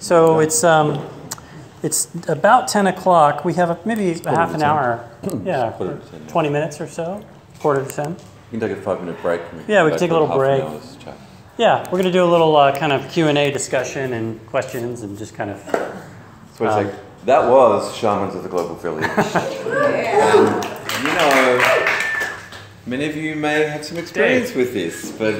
So it's about 10 o'clock. We have maybe a half an hour. Yeah, 20 minutes or so. Quarter to 10. We can take a 5-minute break. Yeah, we can take a little break. Yeah, we're going to do a little kind of Q&A discussion and questions and just kind of... So it's like, that was Shamans of the Global Village. You know, many of you may have some experience with this, but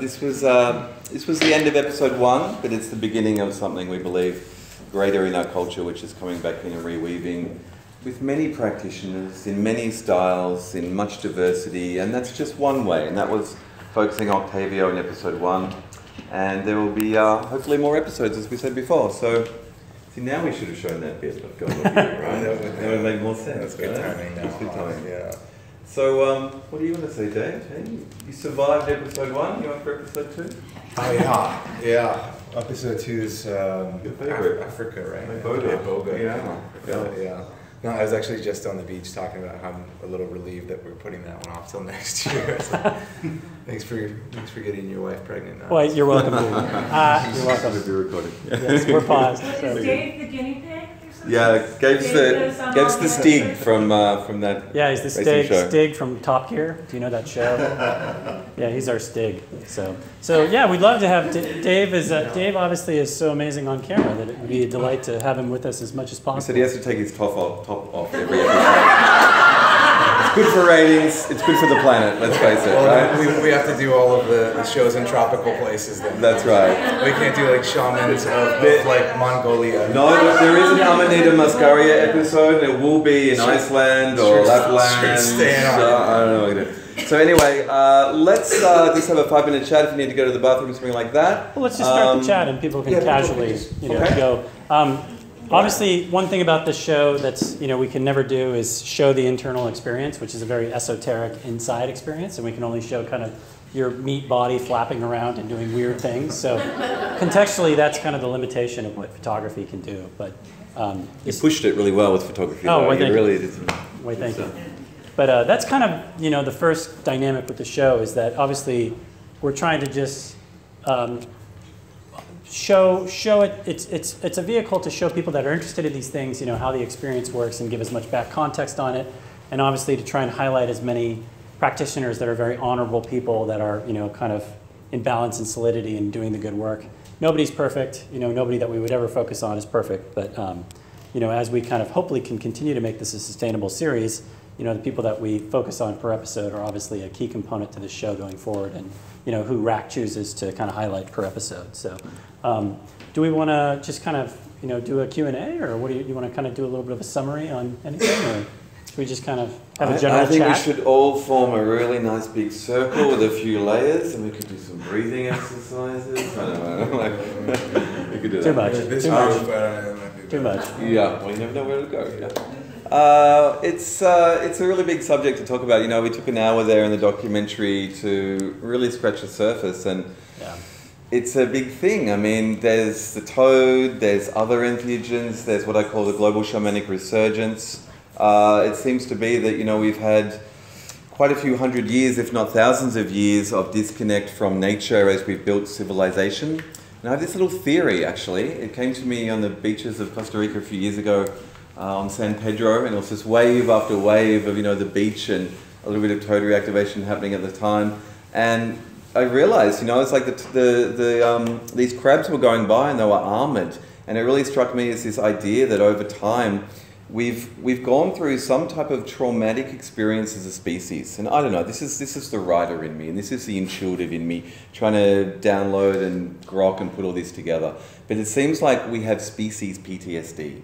this was the end of episode 1, but it's the beginning of something we believe greater in our culture, which is coming back in and reweaving with many practitioners, in many styles, in much diversity, and that's just one way, and that was focusing on Octavio in episode 1, and there will be hopefully more episodes, as we said before. So, see, now we should have shown that bit of God, right? That would make more sense. That's good timing now. That's good timing. Yeah. So, what do you want to say, Dave? Hey, you survived episode 1. You want for episode 2? Oh yeah. Episode 2 is Africa, right? Boga. Yeah. No, I was actually just on the beach talking about how I'm a little relieved that we're putting that one off till next year. So, thanks for getting your wife pregnant now. Well, you're welcome. You're welcome. If you're recording. Yes, we're paused. Is Dave the guinea pig or something? Yeah, Gabe's the Stig from that. Yeah, he's the Stig from Top Gear. Do you know that show? Yeah, he's our Stig. So yeah, we'd love to have Dave. Dave obviously is so amazing on camera that it would be a delight to have him with us as much as possible. He said he has to take his top off every episode. It's good for ratings. It's good for the planet. Let's face it. Right? We have to do all of the shows in tropical places then. That's right. We can't do like shamans of like Mongolia. No, there is an Amanita Muscaria episode. It will be in Iceland or Lapland. I don't know what to do. So anyway, let's just have a 5-minute chat if you need to go to the bathroom or something like that. Well, let's just start the chat and people can casually, go. Obviously, one thing about this show that's, we can never do is show the internal experience, which is a very esoteric inside experience, and we can only show kind of your meat body flapping around and doing weird things. So contextually, that's kind of the limitation of what photography can do. But you pushed it really well with photography. Oh, well, thank you. Thank you. But that's kind of, the first dynamic with the show is that obviously we're trying to just show it. It's a vehicle to show people that are interested in these things, how the experience works and give as much back context on it, and obviously to try and highlight as many practitioners that are very honorable people that are, kind of in balance and solidity and doing the good work. Nobody's perfect. Nobody that we would ever focus on is perfect. But as we kind of hopefully can continue to make this a sustainable series, the people that we focus on per episode are obviously a key component to this show going forward, and who Rak chooses to kind of highlight per episode. So do we want to just kind of do a Q&A, or what do you want to kind of do a little bit of a summary on anything, or should we just kind of have a general chat? I think we should all form a really nice big circle with a few layers, and we could do some breathing exercises. I don't know. We could do Too that. Too much. Yeah, well, you never know where to go. Yeah. It's a really big subject to talk about. We took an hour there in the documentary to really scratch the surface, and it's a big thing. I mean, there's the toad, there's other entheogens, there's what I call the global shamanic resurgence. It seems to be that, we've had quite a few hundred years, if not thousands of years, of disconnect from nature as we've built civilization. And I have this little theory, actually. It came to me on the beaches of Costa Rica a few years ago, on San Pedro, and it was just wave after wave of the beach and a little bit of toad reactivation happening at the time. And I realized, it's like these crabs were going by and they were armored, and it really struck me as this idea that over time we've gone through some type of traumatic experience as a species. And I don't know, this is the writer in me, and this is the intuitive in me trying to download and grok and put all this together. But it seems like we have species PTSD.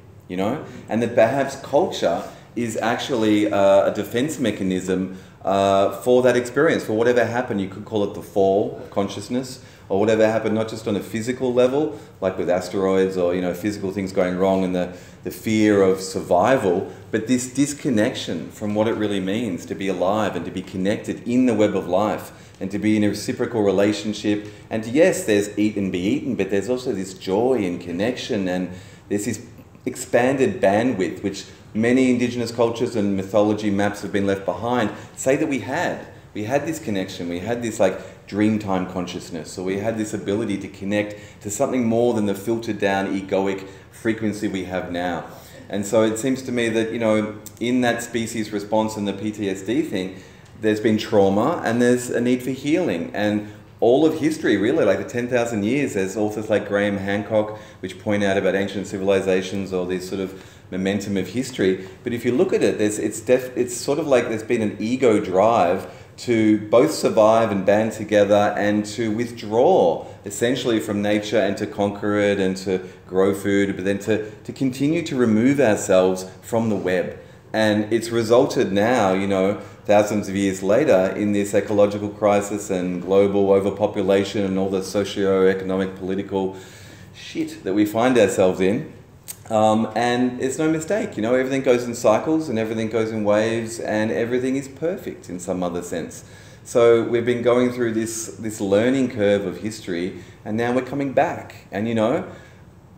And that perhaps culture is actually a defense mechanism for that experience, for whatever happened. You could call it the fall of consciousness, or whatever happened, not just on a physical level, like with asteroids or physical things going wrong and the fear of survival, but this disconnection from what it really means to be alive and to be connected in the web of life and to be in a reciprocal relationship. And yes, there's eat and be eaten, but there's also this joy and connection, and there's this expanded bandwidth, which many indigenous cultures and mythology maps have been left behind, say that we had this connection, we had this like Dreamtime consciousness, or we had this ability to connect to something more than the filtered down egoic frequency we have now. And so it seems to me that, you know, in that species response and the PTSD thing, there's been trauma and there's a need for healing. And all of history, really, like the 10,000 years, there's authors like Graham Hancock, which point out about ancient civilizations or this sort of momentum of history. But if you look at it, it's sort of like there's been an ego drive to both survive and band together and to withdraw essentially from nature and to conquer it and to grow food, but then to continue to remove ourselves from the web. And it's resulted now, you know, thousands of years later, in this ecological crisis and global overpopulation and all the socio-economic, political shit that we find ourselves in. And it's no mistake, you know, everything goes in cycles and everything goes in waves and everything is perfect in some other sense. So we've been going through this learning curve of history, and now we're coming back. And, you know,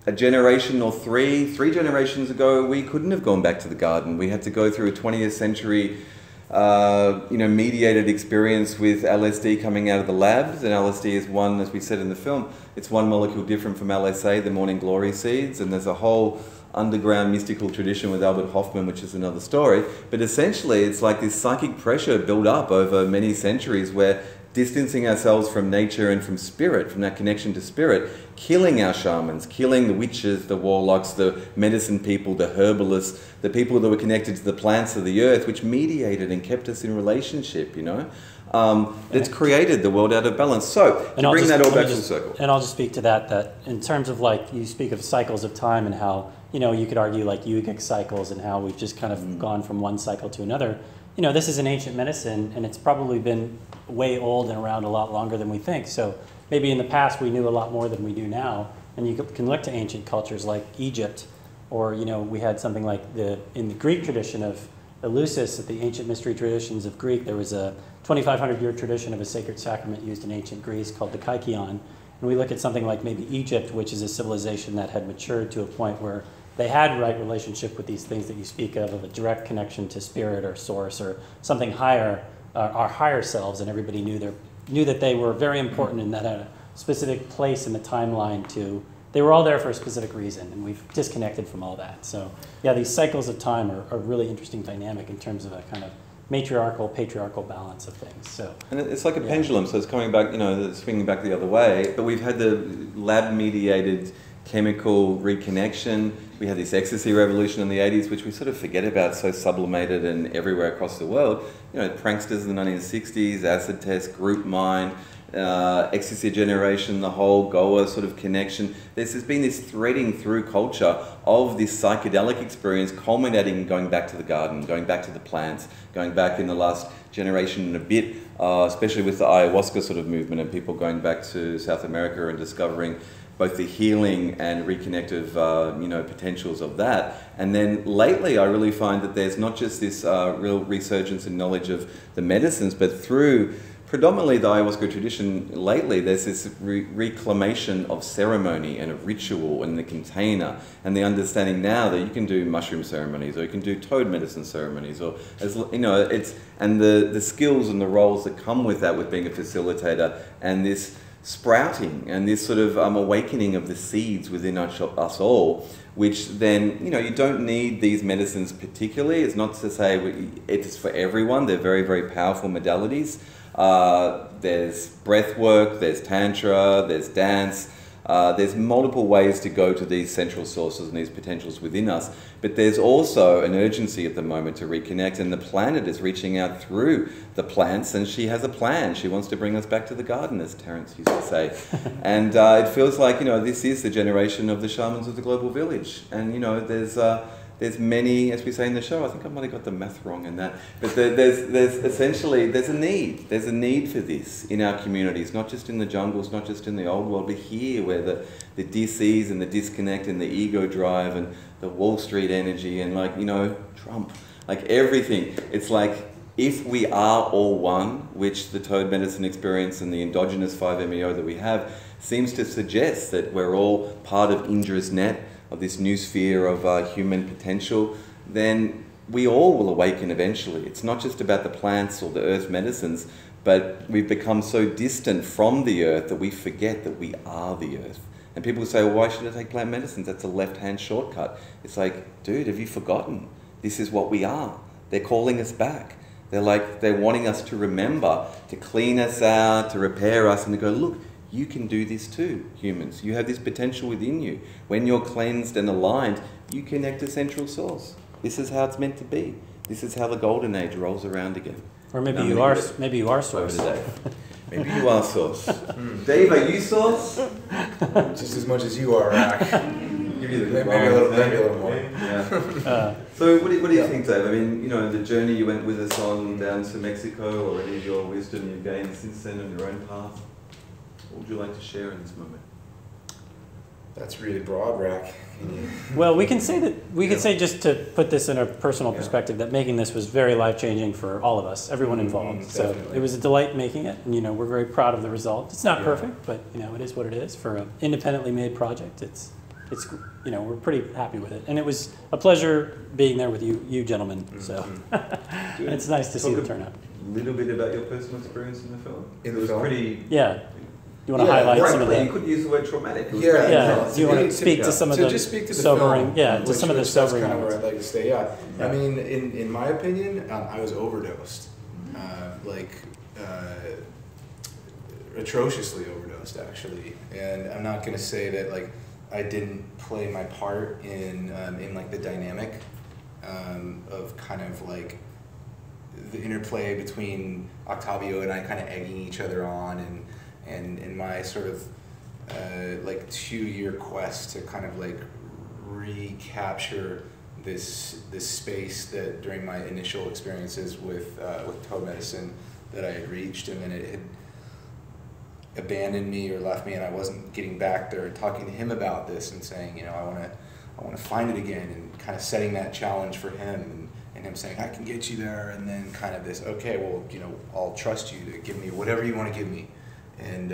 a generation or three generations ago, we couldn't have gone back to the garden. We had to go through a 20th century you know, mediated experience with LSD coming out of the labs. And LSD is one, as we said in the film, it's one molecule different from LSA, the morning glory seeds. And there's a whole underground mystical tradition with Albert Hofmann, which is another story. But essentially, it's like this psychic pressure built up over many centuries where distancing ourselves from nature and from spirit, from that connection to spirit, killing our shamans, killing the witches, the warlocks, the medicine people, the herbalists, the people that were connected to the plants of the earth, which mediated and kept us in relationship, you know. It's created the world out of balance. So, to bring that all back full circle. And I'll just speak to that in terms of, like, you speak of cycles of time and how, you know, you could argue like yogic cycles and how we've just kind of gone from one cycle to another. You know, this is an ancient medicine, and it's probably been way old and around a lot longer than we think. So maybe in the past we knew a lot more than we do now. And you can look to ancient cultures like Egypt, or, you know, we had something like in the Greek tradition of Eleusis, at the ancient mystery traditions of Greek, there was a 2,500-year tradition of a sacred sacrament used in ancient Greece called the Kykeon. And we look at something like maybe Egypt, which is a civilization that had matured to a point where they had right relationship with these things that you speak of a direct connection to spirit or source or something higher, our higher selves, and everybody knew that they were very important and that had a specific place in the timeline to. They were all there for a specific reason, and we've disconnected from all that. So yeah, these cycles of time are a really interesting dynamic in terms of a kind of matriarchal, patriarchal balance of things. So, and it's like a pendulum, so it's coming back, you know, swinging back the other way. But we've had the lab-mediated chemical reconnection. We had this ecstasy revolution in the 80s, which we sort of forget about, so sublimated and everywhere across the world. You know, pranksters in the 1960s, acid test, group mind, ecstasy generation, the whole Goa sort of connection. There's been this threading through culture of this psychedelic experience culminating in going back to the garden, going back to the plants, going back in the last generation and a bit, especially with the ayahuasca sort of movement and people going back to South America and discovering both the healing and reconnective, you know, potentials of that. And then lately, I really find that there's not just this real resurgence in knowledge of the medicines, but through predominantly the ayahuasca tradition lately, there's this reclamation of ceremony and of ritual and the container, and the understanding now that you can do mushroom ceremonies or you can do toad medicine ceremonies, or, as you know, and the skills and the roles that come with that, with being a facilitator, and this sprouting and this sort of awakening of the seeds within us all, which then, you know, you don't need these medicines particularly. It's not to say it's for everyone. They're very, very powerful modalities. There's breath work, there's tantra, there's dance. There's multiple ways to go to these central sources and these potentials within us. But there's also an urgency at the moment to reconnect, and the planet is reaching out through the plants, and she has a plan. She wants to bring us back to the garden, as Terence used to say. And it feels like, you know, this is the generation of the shamans of the global village. And, you know, there's many, as we say in the show, I think I might have got the math wrong in that, but there's essentially, there's a need for this in our communities, not just in the jungles, not just in the old world, but here where the dis-ease and the disconnect and the ego drive and the Wall Street energy and, like, you know, Trump, like everything. It's like, if we are all one, which the toad medicine experience and the endogenous 5-MeO that we have seems to suggest that we're all part of Indra's net, of this new sphere of human potential, then we all will awaken eventually. It's not just about the plants or the earth medicines, But we've become so distant from the earth that we forget that we are the earth. And people say, well, why should I take plant medicines? That's a left-hand shortcut. It's like, dude, have you forgotten? This is what we are. They're calling us back. They're wanting us to remember, to clean us out, to repair us, and to go, look, you can do this too, humans. You have this potential within you. When you're cleansed and aligned, you connect to central source. This is how it's meant to be. This is how the golden age rolls around again. Or maybe you are source. Maybe you are source. Dave, are you source? Just as much as you are, Rak. Give you the maybe a little more. Yeah. So what do you think, Dave? I mean, you know, the journey you went with us on down to Mexico, or any of your wisdom you've gained since then on your own path, what would you like to share in this moment? That's really broad, Rak. Well, we can say just to put this in a personal perspective, that making this was very life-changing for all of us, everyone involved. So it was a delight making it, and you know, we're very proud of the result. It's not perfect, but you know, it is what it is. For an independently made project, it's you know, we're pretty happy with it, and it was a pleasure being there with you gentlemen. So it's nice to see the turnout. A little bit about your personal experience in the film. It was pretty. Yeah. You want to highlight some of the... You could use the word traumatic. Do you want to speak to some of the sobering... to some of the sobering that's kind of where moments. I'd like to stay, I mean, in my opinion, I was overdosed. Atrociously overdosed, actually. And I'm not going to say that, like, I didn't play my part in like, the dynamic of kind of, like, the interplay between Octavio and I kind of egging each other on, and in my sort of like 2-year quest to kind of like recapture this space that during my initial experiences with toad medicine that I had reached, and then it had abandoned me or left me, and I wasn't getting back there, talking to him about this and saying, you know, I want to find it again, and kind of setting that challenge for him, and him saying, I can get you there, and then kind of this, okay, well, you know, I'll trust you to give me whatever you want to give me. And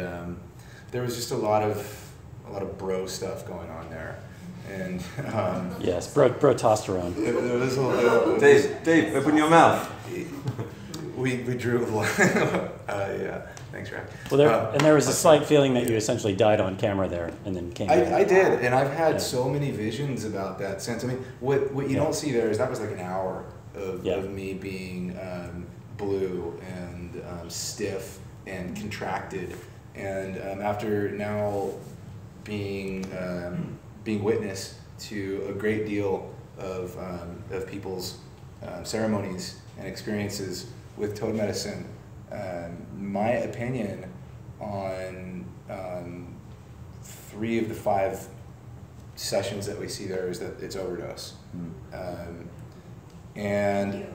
there was just a lot of bro stuff going on there, and yes, brotestosterone. There was a Dave, open your mouth. We drew a lot. Yeah, thanks, Rak. Well, there was a slight feeling that you essentially died on camera there, and then came back. I did, and I've had so many visions about that since. I mean, what you don't see there is that was like an hour of me being blue and stiff and contracted, and after now being witness to a great deal of people's ceremonies and experiences with toad medicine, my opinion on 3 of the 5 sessions that we see there is that it's overdose. And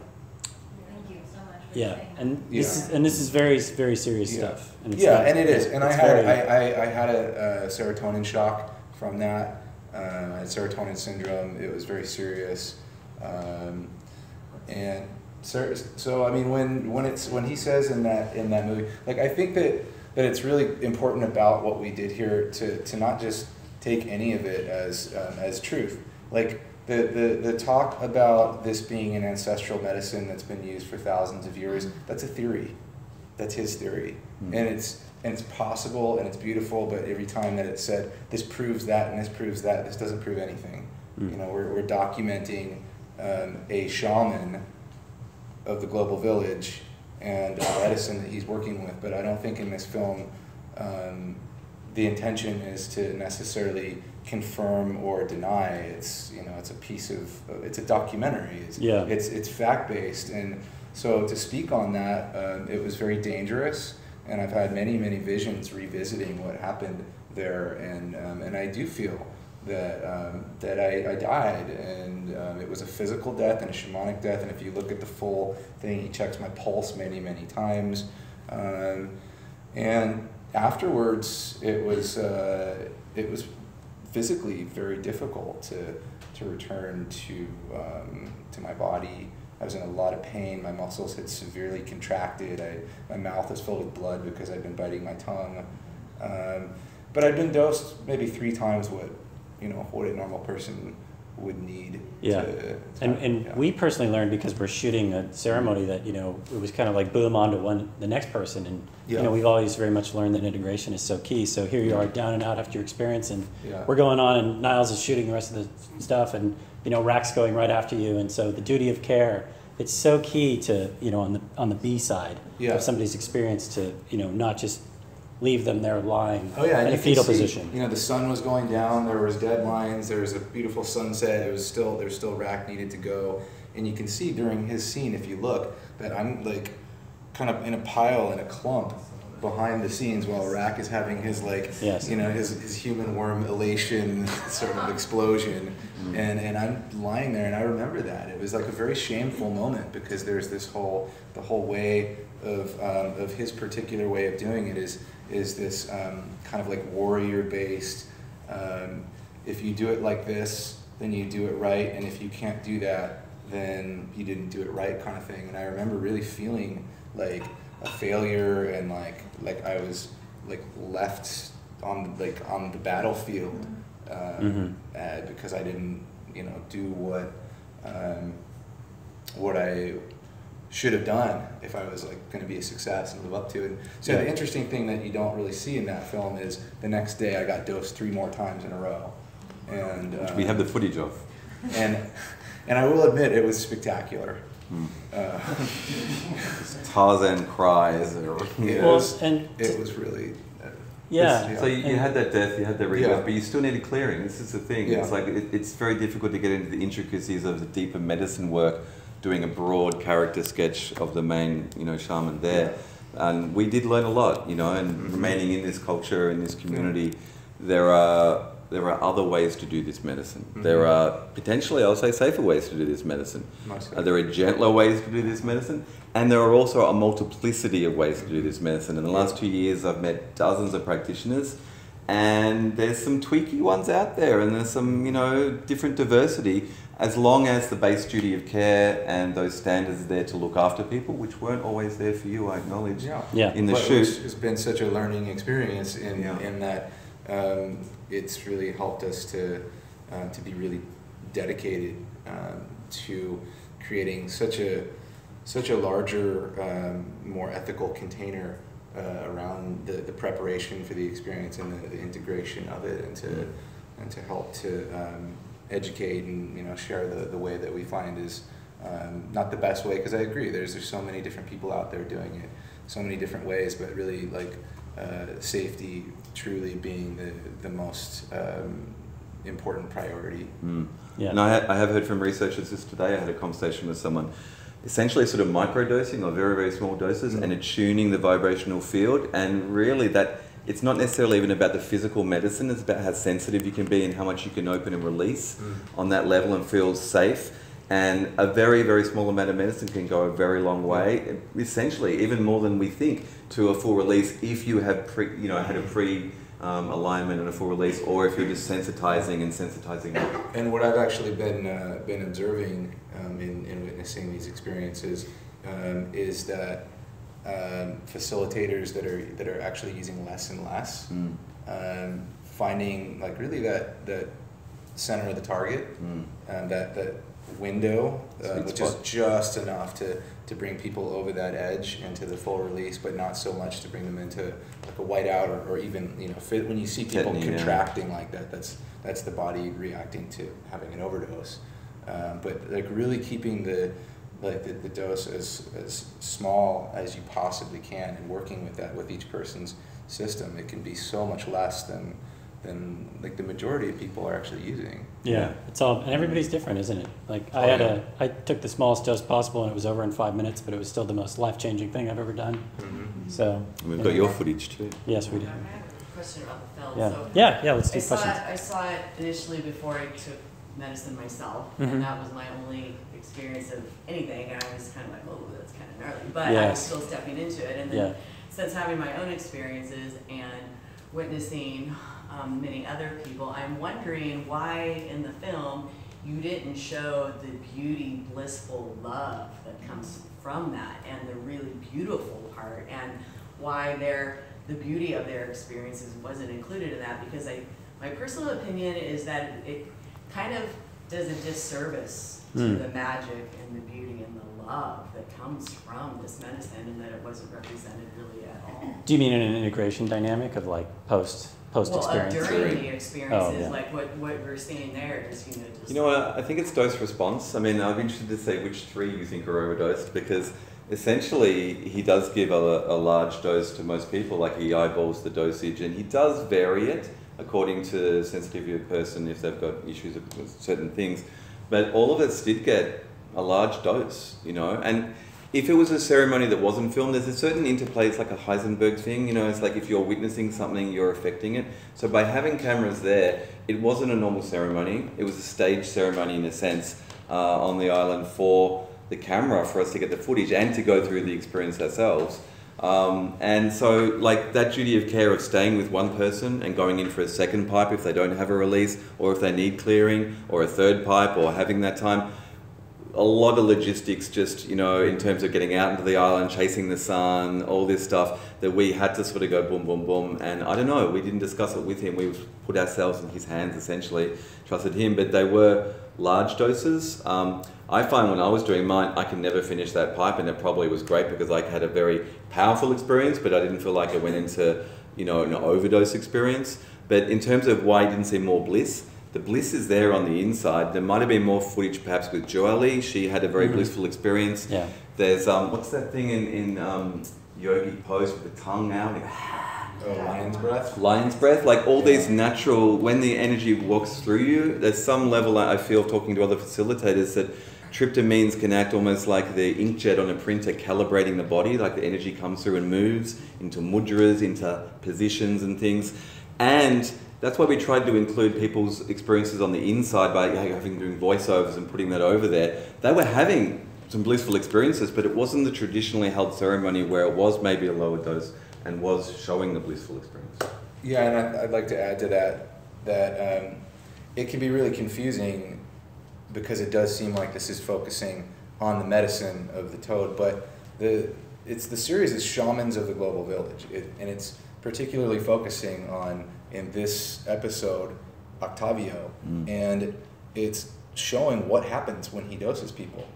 this is very, very serious stuff. And it's and it is. And I had a serotonin shock from that. I had serotonin syndrome. It was very serious. And so I mean, when he says in that movie, like, I think that it's really important about what we did here to not just take any of it as truth. Like, the talk about this being an ancestral medicine that's been used for thousands of years, that's a theory. That's his theory. And it's possible and it's beautiful, but every time that it's said, this proves that and this proves that, this doesn't prove anything. You know, we're documenting a shaman of the global village and medicine that he's working with, but I don't think in this film the intention is to necessarily confirm or deny. It's, you know, it's a piece of, it's a documentary. It's fact-based, and so to speak on that, it was very dangerous, and I've had many visions revisiting what happened there, and I do feel that I died, and it was a physical death and a shamanic death, and if you look at the full thing, he checks my pulse many times, and afterwards it was physically very difficult to return to my body. I was in a lot of pain. My muscles had severely contracted. My mouth was filled with blood because I'd been biting my tongue. But I'd been dosed maybe 3 times what a normal person would need. Yeah, and we personally learned, because we're shooting a ceremony, that it was kind of like boom onto the next person, and we've always very much learned that integration is so key. So here you are, down and out after your experience, and we're going on, and Niles is shooting the rest of the stuff, and Rak's going right after you, and so the duty of care. It's so key to on the B side of somebody's experience to not just leave them there lying in a fetal position. The sun was going down. There was deadlines. There was a beautiful sunset. There's still Rak needed to go, and you can see during his scene, if you look, that I'm like kind of in a pile, in a clump behind the scenes while Rak is having his his human worm elation sort of explosion, and I'm lying there, and I remember that it was like a very shameful moment, because there's the whole way of his particular way of doing it is this kind of like warrior based. If you do it like this, then you do it right, and if you can't do that, then you didn't do it right, kind of thing. And I remember really feeling like a failure, and like I was like left on the battlefield because I didn't do what I should have done if I was like going to be a success and live up to it. And so the interesting thing that you don't really see in that film is the next day I got dosed 3 more times in a row, and which we have the footage of, and I will admit it was spectacular. Tarzan cries. It was really. So you had that death, you had that rebirth, but you still needed clearing. This is the thing. It's like it's very difficult to get into the intricacies of the deeper medicine work, doing a broad character sketch of the main shaman there. And we did learn a lot, and remaining in this culture, in this community, there are other ways to do this medicine. There are potentially, I'll say, safer ways to do this medicine. There are gentler ways to do this medicine, and there are also a multiplicity of ways to do this medicine. In the last 2 years, I've met dozens of practitioners, and there's some tweaky ones out there, and there's some different diversity, as long as the base duty of care and those standards are there to look after people, which weren't always there for you, I acknowledge, in the shoot. It's been such a learning experience in that it's really helped us to be really dedicated to creating such a larger, more ethical container around the preparation for the experience and the integration of it, and to help to educate and share the way that we find is not the best way, because I agree there's so many different people out there doing it so many different ways, but really like safety truly being the most important priority. And I have heard from researchers just today. I had a conversation with someone, essentially sort of microdosing or very, very small doses and attuning the vibrational field, and really that it's not necessarily even about the physical medicine, it's about how sensitive you can be and how much you can open and release on that level and feel safe. And a very, very small amount of medicine can go a very long way, essentially even more than we think, to a full release if you have had a alignment and a full release, or if you're just sensitizing. And what I've actually been observing in witnessing these experiences is that facilitators that are actually using less and less, finding like really that center of the target, that window, which is just enough to bring people over that edge into the full release, but not so much to bring them into like a whiteout or even when you see people contracting like that, that's the body reacting to having an overdose. But like really keeping the dose as small as you possibly can, and working with that with each person's system, it can be so much less than like the majority of people are actually using. Yeah, it's all, and everybody's different, isn't it? Like I took the smallest dose possible, and it was over in 5 minutes, but it was still the most life-changing thing I've ever done. So and we've got your footage too. Yes, we do. I have a question about the film. Yeah, So yeah. Let's do questions. I saw it initially before I took medicine myself, and that was my only experience of anything. And I was kind of like, oh, that's kind of gnarly, but I was still stepping into it. And then since having my own experiences and witnessing many other people, I'm wondering why in the film you didn't show the beauty, blissful love that comes from that, and the really beautiful part, and why the beauty of their experiences wasn't included in that. Because my personal opinion is that it kind of does a disservice to the magic and the beauty and the love that comes from this medicine, and that it wasn't represented really at all. Do you mean in an integration dynamic of like post experience? During the experiences, Oh, yeah. like what we're seeing there is, just, You know what, I think it's dose response. I mean, I'm interested to see which 3 you think are overdosed, because essentially he does give a large dose to most people, like he eyeballs the dosage, and he does vary it according to sensitivity of the person if they've got issues with certain things. But all of us did get a large dose, and if it was a ceremony that wasn't filmed, there's a certain interplay. It's like a Heisenberg thing, it's like if you're witnessing something, you're affecting it. So by having cameras there, it wasn't a normal ceremony. It was a staged ceremony in a sense on the island for the camera, for us to get the footage and to go through the experience ourselves. And so like that duty of care of staying with one person and going in for a second pipe if they don't have a release, or if they need clearing, or a third pipe, or having that time. A lot of logistics just, in terms of getting out into the island, chasing the sun, all this stuff that we had to sort of go boom, boom, boom. And I don't know, we didn't discuss it with him. We put ourselves in his hands, essentially, trusted him, but they were large doses. I find when I was doing mine, I could never finish that pipe, and it probably was great because I had a very powerful experience, but I didn't feel like it went into, an overdose experience. But in terms of why I didn't see more bliss, the bliss is there on the inside. There might have been more footage perhaps with Joelle. She had a very blissful experience. Yeah. There's, what's that thing in yogi pose with the tongue out? Oh, lion's breath? Lion's breath, like all these natural, when the energy walks through you, there's some level I feel talking to other facilitators that tryptamines can act almost like the inkjet on a printer calibrating the body, like the energy comes through and moves into mudras, into positions and things. And that's why we tried to include people's experiences on the inside by doing voiceovers and putting that over there. They were having some blissful experiences, but it wasn't the traditionally held ceremony where it was maybe a lower dose and was showing the blissful experience. Yeah, and I'd like to add to that it can be really confusing because it does seem like this is focusing on the medicine of the toad, but the series is Shamans of the Global Village, and it's particularly focusing on, in this episode, Octavio, and it's showing what happens when he doses people.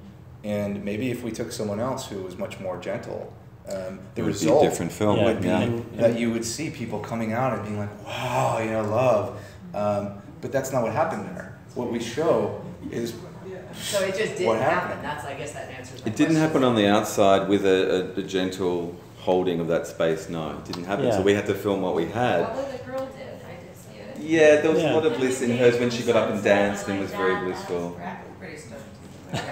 And maybe if we took someone else who was much more gentle, the result be a different film would be that you would see people coming out and being like, wow, love. But that's not what happened there. What we show is so it just didn't happen. That's, I guess, that answers my It didn't happen on the outside with a gentle holding of that space. No, it didn't happen. Yeah. So we had to film what we had. Although the girl did, I did see it. Yeah, there was a lot of bliss in hers when she got up and danced and was very blissful. Pretty stoked.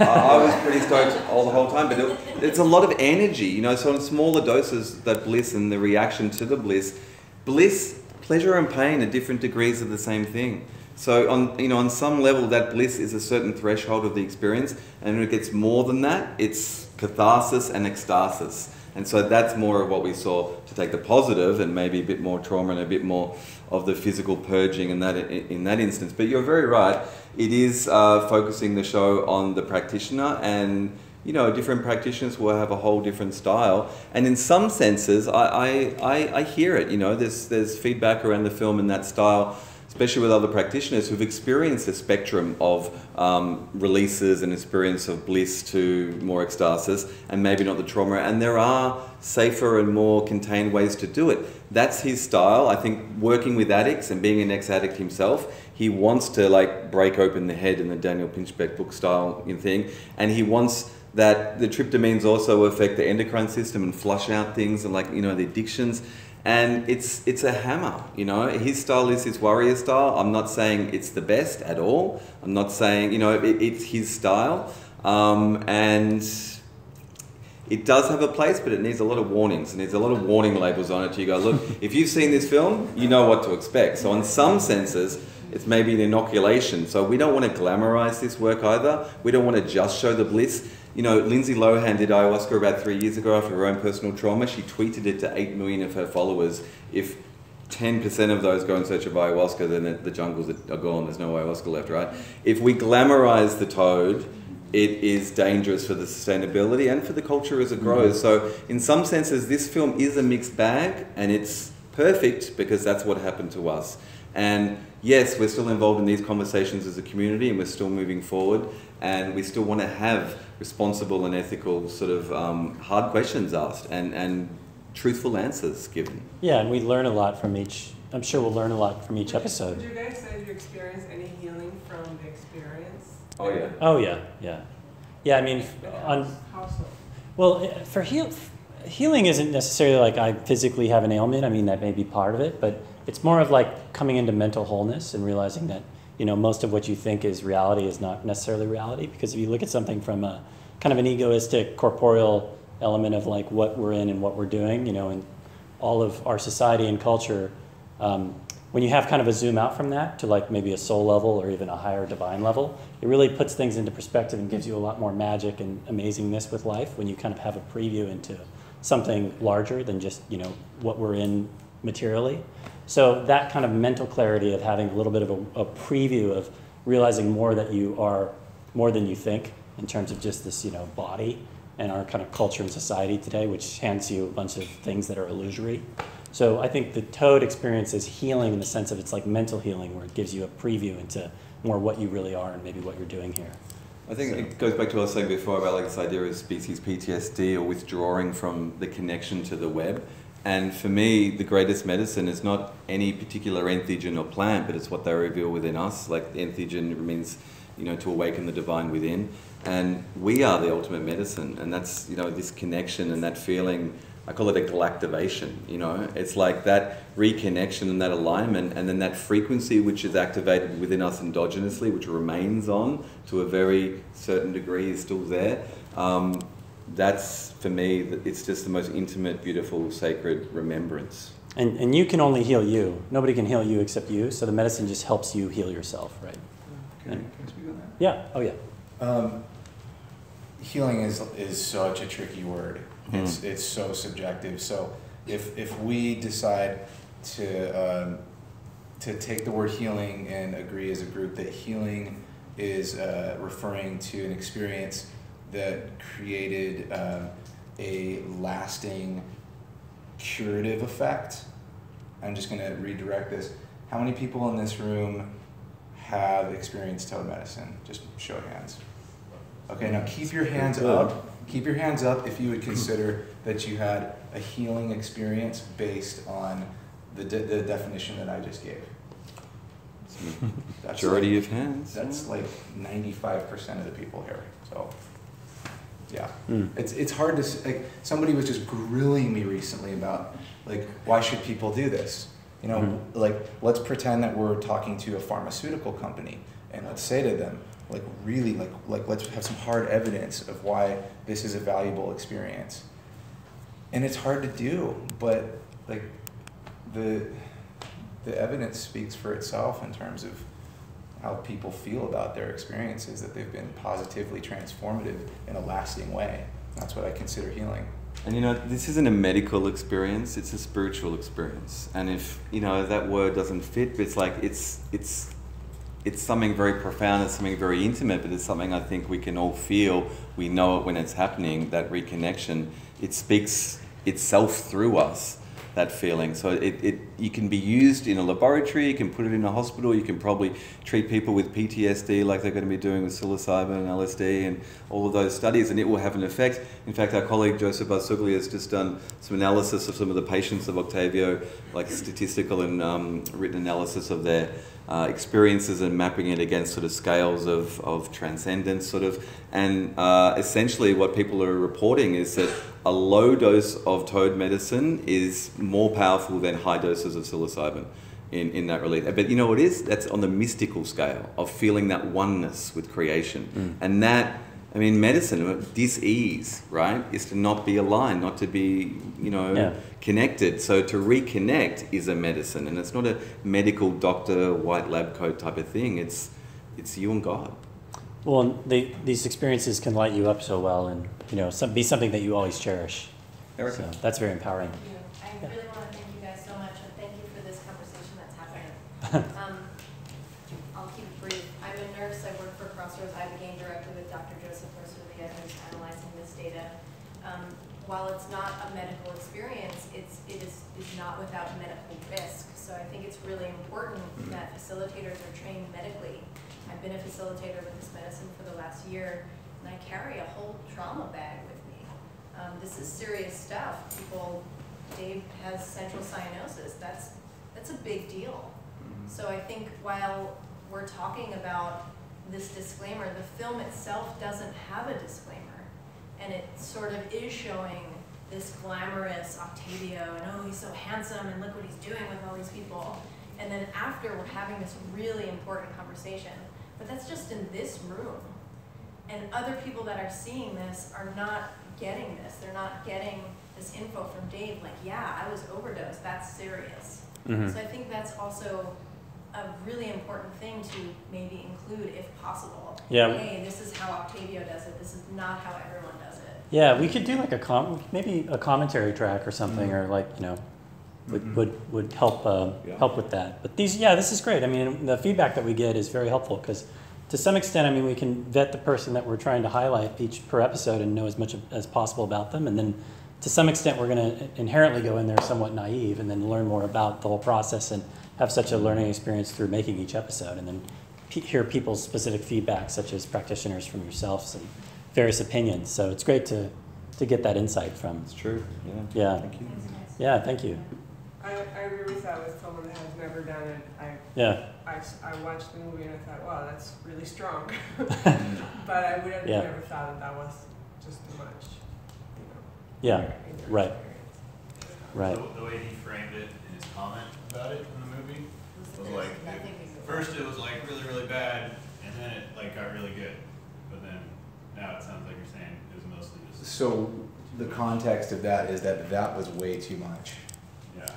I was pretty stoked all the whole time, but it's a lot of energy, so in smaller doses, that bliss and the reaction to the bliss, pleasure and pain are different degrees of the same thing. So on some level, that bliss is a certain threshold of the experience, and when it gets more than that, it's catharsis and ecstasis. And so that's more of what we saw, to take the positive and maybe a bit more trauma and a bit more of the physical purging in that instance. But you're very right. It is focusing the show on the practitioner, and different practitioners will have a whole different style. And in some senses, I hear it. There's feedback around the film in that style, especially with other practitioners who've experienced a spectrum of releases and experience of bliss to more ecstasis, and maybe not the trauma. And there are safer and more contained ways to do it. That's his style. I think working with addicts and being an ex-addict himself, he wants to break open the head in the Daniel Pinchbeck book style thing, and he wants that the tryptamines also affect the endocrine system and flush out things and the addictions. And it's a hammer, His style is his warrior style. I'm not saying it's the best at all. I'm not saying, it's his style. And it does have a place, but it needs a lot of warnings. It needs a lot of warning labels on it. You go, look, if you've seen this film, you know what to expect. So in some senses, it's maybe an inoculation. So we don't want to glamorize this work either. We don't want to just show the bliss. Lindsay Lohan did ayahuasca about 3 years ago after her own personal trauma. She tweeted it to 8 million of her followers. If 10% of those go in search of ayahuasca, then the jungles are gone. There's no ayahuasca left, right? If we glamorize the toad, it is dangerous for the sustainability and for the culture as it grows. So in some senses, this film is a mixed bag, and it's perfect because that's what happened to us. And yes, we're still involved in these conversations as a community, and we're still moving forward, and we still want to have responsible and ethical sort of hard questions asked and truthful answers given. Yeah, and we learn a lot from each, I'm sure we'll learn a lot from each episode. Would you guys say you experienced any healing from the experience? Oh yeah. Oh yeah, yeah. Yeah, I mean, How so? well, for healing isn't necessarily like I physically have an ailment. I mean, that may be part of it, but it's more of like coming into mental wholeness and realizing that, you know, most of what you think is reality is not necessarily reality. Because if you look at something from a kind of an egoistic, corporeal element of like what we're in and what we're doing, you know, in all of our society and culture, when you have kind of a zoom out from that to like maybe a soul level or even a higher divine level, it really puts things into perspective and gives you a lot more magic and amazingness with life when you kind of have a preview into something larger than just, you know, what we're in materially. So that kind of mental clarity of having a little bit of a preview of realizing more that you are more than you think in terms of just this, you know, body and our kind of culture and society today, which hands you a bunch of things that are illusory. So I think the Toad experience is healing in the sense of it's like mental healing, where it gives you a preview into more what you really are and maybe what you're doing here. I think it goes back to what I was saying before about like this idea of species PTSD or withdrawing from the connection to the web. And for me, the greatest medicine is not any particular entheogen or plant, but it's what they reveal within us. Like entheogen means, you know, to awaken the divine within. And we are the ultimate medicine. And that's, you know, this connection and that feeling, I call it a galactivation, you know. It's like that reconnection and that alignment, and then that frequency which is activated within us endogenously, which remains on to a very certain degree, is still there. That's, for me, it's just the most intimate, beautiful, sacred remembrance. And you can only heal you. Nobody can heal you except you, so the medicine just helps you heal yourself, right? Can I speak on that? Yeah, oh yeah. Healing is such a tricky word. It's so subjective. So if we decide to take the word healing and agree as a group that healing is referring to an experience that created a lasting curative effect, I'm just going to redirect this. How many people in this room have experienced Toad medicine? Just show of hands. Okay, now keep your hands up. Keep your hands up if you would consider that you had a healing experience based on the definition that I just gave. That's Majority like, of hands. That's like 95% of the people here. So, yeah, it's hard to like. Somebody was just grilling me recently about like why should people do this? You know, like let's pretend that we're talking to a pharmaceutical company and let's say to them, like really, like let's have some hard evidence of why this is a valuable experience. And it's hard to do, but like the evidence speaks for itself in terms of how people feel about their experiences, that they've been positively transformative in a lasting way. That's what I consider healing. And you know, this isn't a medical experience, it's a spiritual experience. And if, you know, that word doesn't fit, it's like it's something very profound, it's something very intimate, but it's something I think we can all feel. We know it when it's happening, that reconnection. It speaks itself through us, that feeling. So you can be used in a laboratory, you can put it in a hospital, you can probably treat people with PTSD like they're going to be doing with psilocybin and LSD and all of those studies, and it will have an effect. In fact, our colleague Joseph Barsugli has just done some analysis of some of the patients of Octavio, like statistical and written analysis of their experiences and mapping it against sort of scales of transcendence sort of, and essentially what people are reporting is that a low dose of Toad medicine is more powerful than high doses of psilocybin in that relief. But you know what it is? That's on the mystical scale of feeling that oneness with creation. And that, I mean, medicine, dis-ease, right, is to not be aligned, not to be, you know, connected. So to reconnect is a medicine, and it's not a medical doctor, white lab coat type of thing. It's you and God. Well, these experiences can light you up so well, and you know, be something that you always cherish. Erica. So that's very empowering. Thank you. I really want to thank you guys so much, and thank you for this conversation that's happening. I'll keep it brief. I'm a nurse. I work for Crossroads. I began directly with Dr. Joseph Barsugli, who's analyzing this data. while it's not a medical experience, it is not without medical risk. So I think it's really important that facilitators are trained medically. I've been a facilitator with this medicine for the last year, and I carry a whole trauma bag with me. This is serious stuff. Dave has central cyanosis. That's a big deal. So I think while we're talking about this disclaimer, the film itself doesn't have a disclaimer. And it sort of is showing this glamorous Octavio, and oh, he's so handsome, and look what he's doing with all these people. And then after, we're having this really important conversation. But that's just in this room. And other people that are seeing this are not getting this. They're not getting this info from Dave, like, yeah, I was overdosed, that's serious. So I think that's also a really important thing to maybe include if possible. Yeah. Hey, this is how Octavio does it. This is not how everyone does it. Yeah, we could do like maybe a commentary track or something, or like, you know, would help help with that. But this is great. I mean, the feedback that we get is very helpful because to some extent, I mean, we can vet the person that we're trying to highlight per episode and know as much as possible about them, and then to some extent, we're going to inherently go in there somewhat naive and then learn more about the whole process and have such a learning experience through making each episode, and then hear people's specific feedback, such as practitioners from yourselves and various opinions. So it's great to get that insight from. It's true. Yeah. Thank you. Yeah, thank you. I agree with that with someone that has never done it. I watched the movie and I thought, wow, that's really strong. But I would have never thought that was just too much. Yeah, right. Right. The way he framed it in his comment about it in the movie was like, first it was like really, really bad, and then it like got really good. But then now it sounds like you're saying it was mostly just. So the context of that is that was way too much. Yeah.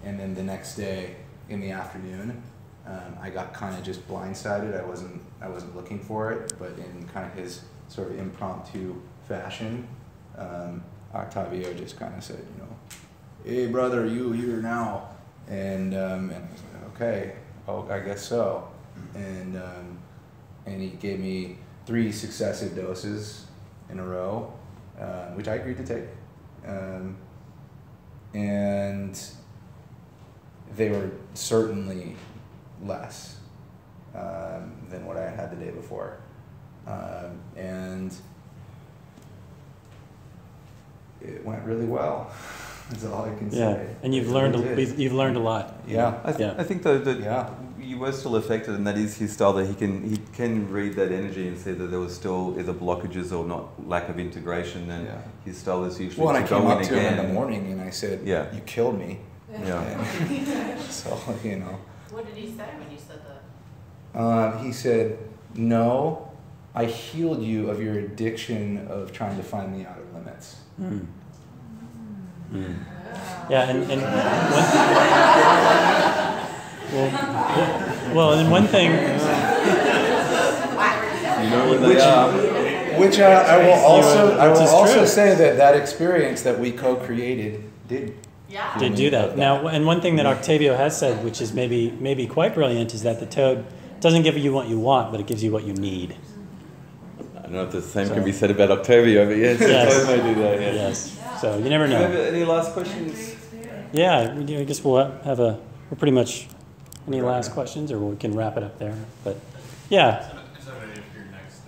And then the next day in the afternoon, I got kind of just blindsided. I wasn't looking for it, but in kind of his sort of impromptu fashion. Octavio just kind of said, you know, hey brother, you here now, and I was like, okay, oh, I guess so, and he gave me 3 successive doses in a row, which I agreed to take, and they were certainly less than what I had the day before, and it went really well. That's all I can say. Yeah, and you've learned a lot. Yeah, I think though that you were still affected, and that is his style. That he can read that energy and see that there was still either blockages or not lack of integration. And his style is usually well, and to I came go up in to again. him in the morning and I said, "You killed me." Yeah. And so you know. What did he say when you said that? He said, "No, I healed you of your addiction of trying to find the outer limits." Yeah, and and one thing. You know what they are. Which I will also say that experience that we co-created did do that. Now, and one thing that Octavio has said, which is maybe quite brilliant, is that the toad doesn't give you what you want, but it gives you what you need. I don't know if the same can be said about Octavio, but yes, the toad may do that. Yes. So you never know. Do you have any last questions? Yeah, I guess we'll we're pretty much. Any last questions, or we can wrap it up there? But yeah. So I have an idea for your next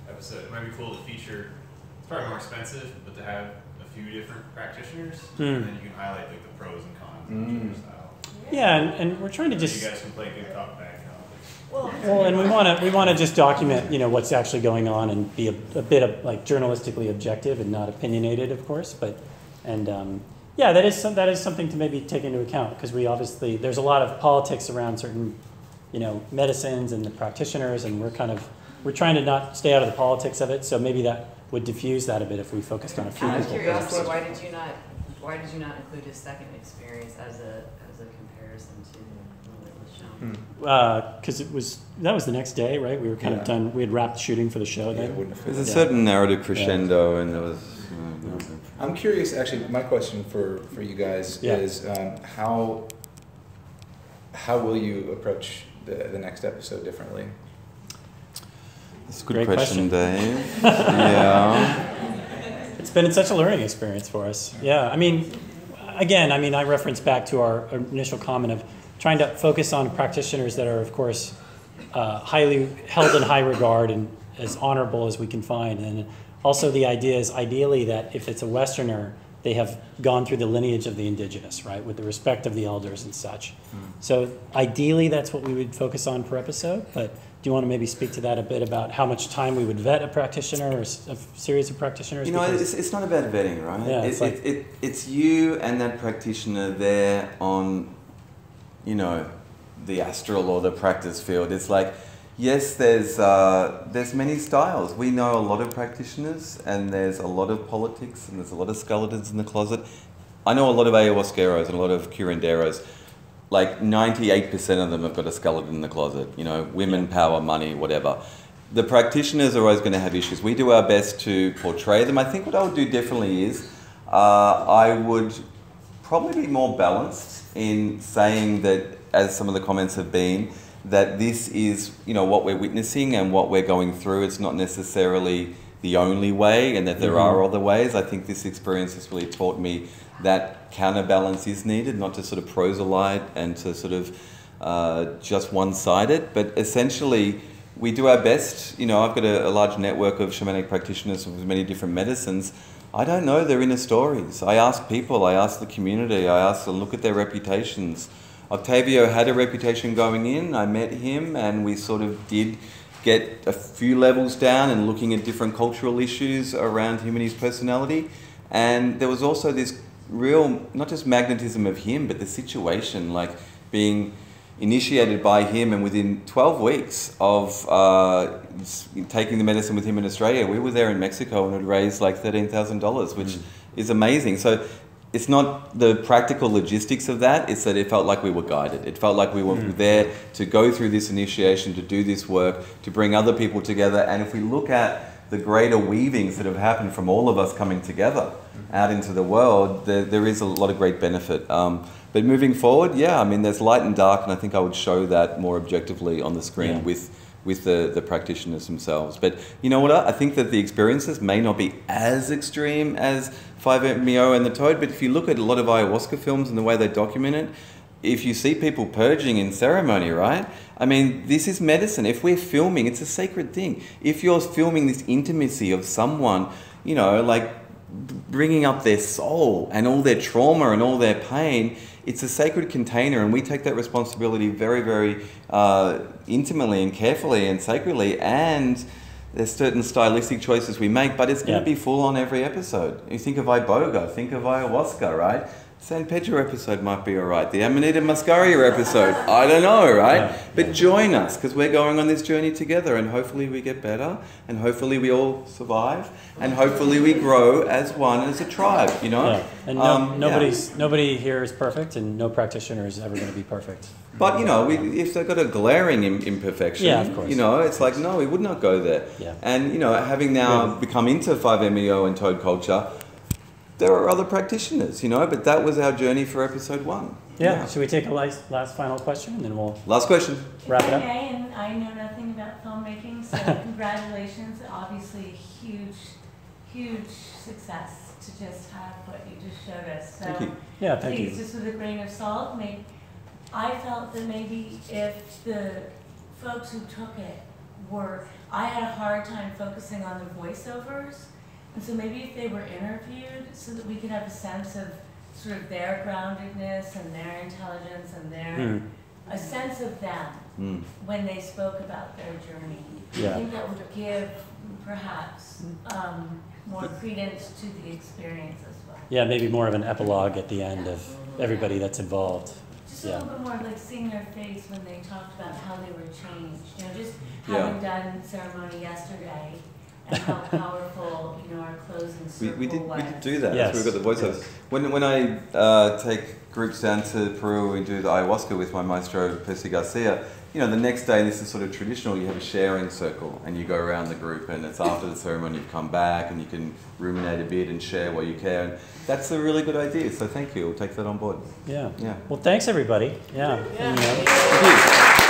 episode. It might be cool to feature. It's probably more expensive, but to have a few different practitioners, and then you can highlight like the pros and cons of each style. Yeah, and we're trying to just. You guys can play good cop, bad cop. Well, and we want to just document, what's actually going on and be a bit of like journalistically objective and not opinionated, of course. But yeah, that is something to maybe take into account, because there's a lot of politics around certain, medicines and the practitioners, and we're trying to not stay out of the politics of it. So maybe that would diffuse that a bit if we focused on a few Out of people. curiosity, why did you not include his second experience as a comparison to what was shown? Because that was the next day, right? We were kind of done. We had wrapped shooting for the show then. There's a certain narrative crescendo, and there was. I'm curious, actually, my question for you guys is how will you approach the next episode differently? That's a good question, Dave. Yeah. It's been such a learning experience for us. Yeah, I mean, again, I reference back to our initial comment of trying to focus on practitioners that are, of course, highly held in high regard and as honorable as we can find. And also the idea is ideally that if it's a Westerner, they have gone through the lineage of the indigenous, right, with the respect of the elders and such. So ideally, that's what we would focus on per episode. But do you want to maybe speak to that a bit about how much time we would vet a practitioner or a series of practitioners? You know, it's not about vetting, right? Yeah, it's you and that practitioner there on, you know, the astral or the practice field. It's like, yes, there's many styles. We know a lot of practitioners, and there's a lot of politics, and there's a lot of skeletons in the closet. I know a lot of ayahuasqueros and a lot of curanderos. Like 98% of them have got a skeleton in the closet. You know, women, power, money, whatever. The practitioners are always going to have issues. We do our best to portray them. I think what I would do differently is I would probably be more balanced in saying that, as some of the comments have been, that this is, you know, what we're witnessing and what we're going through. It's not necessarily the only way, and that there are other ways. I think this experience has really taught me that counterbalance is needed, not to sort of proselyte and to sort of just one-sided, but essentially we do our best. You know, I've got a large network of shamanic practitioners with many different medicines. I don't know their inner stories. I ask people, I ask the community, I ask them, look at their reputations. Octavio had a reputation going in. I met him and we sort of did get a few levels down and looking at different cultural issues around him and his personality. And there was also this real, not just magnetism of him, but the situation, like being initiated by him, and within 12 weeks of taking the medicine with him in Australia, we were there in Mexico and had raised like $13,000, which is amazing. So it's not the practical logistics of that, it's that it felt like we were guided. It felt like we were there to go through this initiation, to do this work, to bring other people together. And if we look at the greater weavings that have happened from all of us coming together out into the world, there is a lot of great benefit. But moving forward, yeah, I mean, there's light and dark, and I think I would show that more objectively on the screen with the practitioners themselves. But you know what? I think that the experiences may not be as extreme as 5-MeO and the Toad, but if you look at a lot of ayahuasca films and the way they document it, if you see people purging in ceremony, right? I mean, this is medicine. If we're filming, it's a sacred thing. If you're filming this intimacy of someone, you know, like bringing up their soul and all their trauma and all their pain, it's a sacred container, and we take that responsibility very, very intimately and carefully and sacredly. And there's certain stylistic choices we make, but it's going to be full on every episode. You think of Iboga, think of ayahuasca, right? San Pedro episode might be all right. The Amanita Muscaria episode, I don't know, right? But join us, because we're going on this journey together, and hopefully we get better, and hopefully we all survive, and hopefully we grow as one, as a tribe, you know? Yeah. And nobody here is perfect, and no practitioner is ever going to be perfect. But, you know, if they've got a glaring imperfection, of course. You know, it's like, no, we would not go there. Yeah. And, you know, having now become into 5-MeO and Toad culture, there are other practitioners, you know, but that was our journey for episode 1. Yeah. Should we take a last final question, and then we'll... Last question. Wrap it up. Okay, and I know nothing about filmmaking, so congratulations. Obviously a huge, huge success to just have what you just showed us. So thank you. Yeah, thank you. Just with a grain of salt, I felt that maybe if the folks who took it I had a hard time focusing on the voiceovers. And so maybe if they were interviewed so that we could have a sense of sort of their groundedness and their intelligence and a sense of them when they spoke about their journey. Yeah. I think that would give perhaps more credence to the experience as well. Yeah, maybe more of an epilogue at the end of everybody that's involved. Just a little bit more like seeing their face when they talked about how they were changed. You know, just having done ceremony yesterday. And how powerful, you know, our closing circle we did do that. Yes. So we've got the voiceovers. When I take groups down to Peru and do the ayahuasca with my maestro Percy Garcia, you know, the next day, this is sort of traditional, you have a sharing circle and you go around the group, and it's after the ceremony, you've come back and you can ruminate a bit and share what you can. And that's a really good idea, so thank you. We'll take that on board. Yeah. Yeah. Well, thanks everybody. Yeah. Thank you.